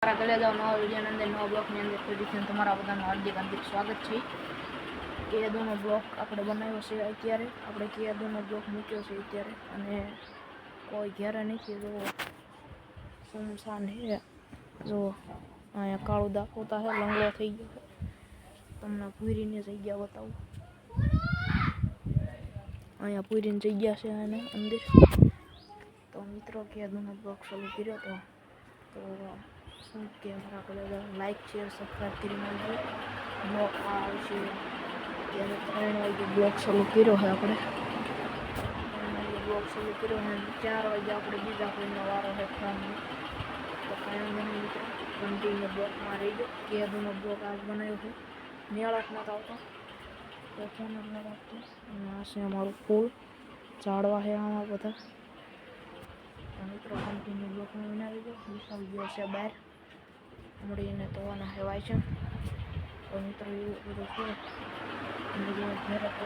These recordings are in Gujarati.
આગળ જાઓ નવા વિડીયોની અંદર નવા બ્લોગની અંદર ફરીથી તમારા બધાનું હાર્દિક સ્વાગત છે. કેદુનો બ્લોગ આપણે બનાવ્યો છે. અત્યારે આપણે કેદુનો બ્લોગ મૂક્યો છે અત્યારે, અને કોઈ ઘેરે નથી. જો સુમસાન હે, જો અહીંયા કાળું દાખવતા હે, લંગડો થઈ ગયો છે. તમને પૂરીની જગ્યા બતાવું. અહીંયા પૂરીની જગ્યા છે એને અંદર. તો મિત્રો કેદુનો બ્લોગ ચાલુ કર્યો તો શું કે મારા લાઈક શેર સબસ્ક્રાઈબ કરી નાખજો. બ્લોગ આવશે ત્યારે 3 વાગે બ્લોગ ચાલુ કર્યો છે આપણે. 3 વાગે બ્લોગ ચાલુ કર્યો છે, 4 વાગે આપણે બીજા કોઈનો વારો છે ફોનનો. તો કાંઈ મને મિત્રો કન્ટિન્યુ બ્લોગમાં રહી ગયો. કેદુનો બ્લોગ આજ બનાવ્યો છે. નિયાળક નથી આવતો તો ફોન જ નથી આપતો. અને આ છે અમારું ફૂલ ઝાડવા છે આમાં બધા. મિત્રો કન્ટિન્યુ બ્લોગમાં બનાવી દો. વિશાલ ગયો છે બહાર, મળીને તો હેવાય છે. તો મિત્રો એવું બધું છે. અને જો ઘરે તો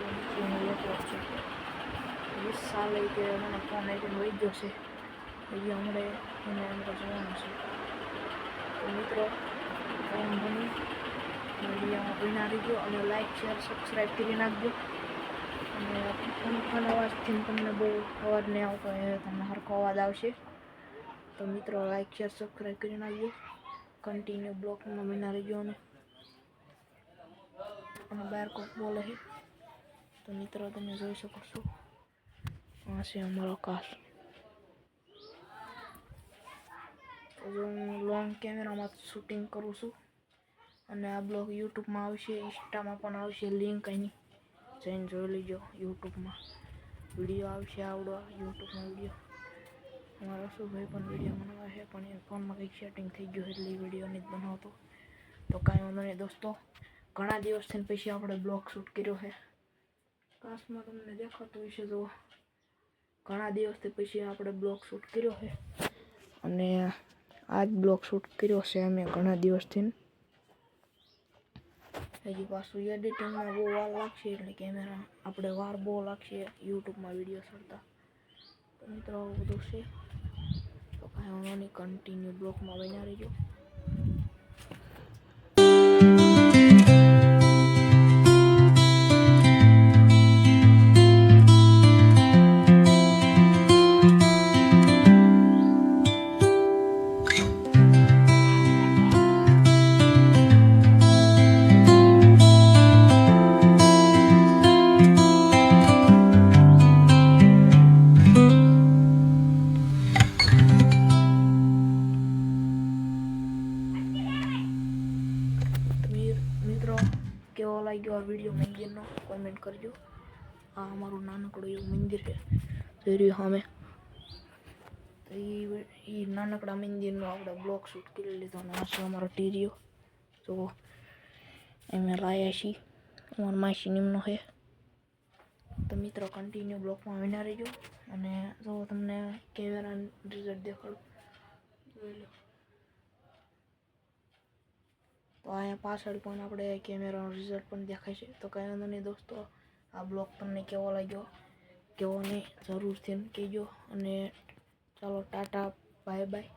લેતો છે. વિશાલ કે મને ફોન આવીને વહી ગયો છે. હજી હમણે એને અંદર જવાનું છે. તો મિત્રો ફોન બની વિડીયોમાં બનાવી દો અને લાઈક શેર સબસ્ક્રાઈબ કરી નાખજો. અને પંખાનો અવાજથી તમને બહુ અવાજ નહીં આવતો હોય, તમને સરખો અવાજ આવશે. તો મિત્રો લાઈક શેર સબસ્ક્રાઈબ કરી નાખજો. કન્ટિન્યુ બ્લોગમાં બના રહેજો. અને બહાર કોક બોલે છે તો મિત્રો તમે જોઈ શકો છો. આ છે અમારો કાચ. તો જો હું લોંગ કેમેરામાં શૂટિંગ કરું છું. અને આ બ્લોગ યુટ્યુબમાં આવશે, ઇન્સ્ટામાં પણ આવશે. લિંક અહીંની જઈને જોઈ લેજો. યુટ્યુબમાં વિડીયો આવશે આવડો યુટ્યુબમાં વિડીયો. અમારો શું ભાઈ પણ વિડીયો બનાવે છે, પણ એ ફોનમાં કંઈક સેટિંગ થઈ ગયું એટલે વિડીયો નથી બનાવતો. તો કાંઈ વાંધો નહીં દોસ્તો, ઘણા દિવસથી પછી આપણે બ્લોગ શૂટ કર્યો છે. કાશમાં તમને દેખાતું હશે. જો ઘણા દિવસથી પછી આપણે બ્લોગ શૂટ કર્યો છે. અને આજ બ્લોગ શૂટ કર્યો છે અમે ઘણા દિવસથી. હજી પાછું એડિટિંગમાં બહુ વાર લાગશે, એટલે કેમેરા આપણે વાર બહુ લાગશે યુટ્યુબમાં વિડીયો ચડતા. તો મિત્રો આવું બધું છે. તો કાંઈ વાંધો નહીં, કન્ટિન્યુ બ્લોગમાં બન્યા રહેજો. મિત્રો કેવો લાગ્યો આ વિડીયો મંદિરનો કોમેન્ટ કરજો. આ અમારું નાનકડું એવું મંદિર છે જોઈ રહ્યું સામે. તો એ નાનકડા મંદિરનો આપણે બ્લોગ શૂટ કરી લીધો. અને આ છે અમારો ટીરિયો. તો અમે લાયા છીએ, અમારા માસી નિમનો છે. તો મિત્રો કન્ટિન્યુ બ્લોગમાં વિના રહેજો. અને જો તમને કેમેરાનું રિઝલ્ટ દેખાડું, જોઈ લો. તો અહીંયા પાછળ પણ આપણે કેમેરાનું રિઝલ્ટ પણ દેખાય છે. તો કાંઈ વાંધો નહીં દોસ્તો, આ બ્લોગ તમને કેવો લાગ્યો કેવો નહીં જરૂરથી કહેજો. અને ચાલો ટાટા બાય બાય.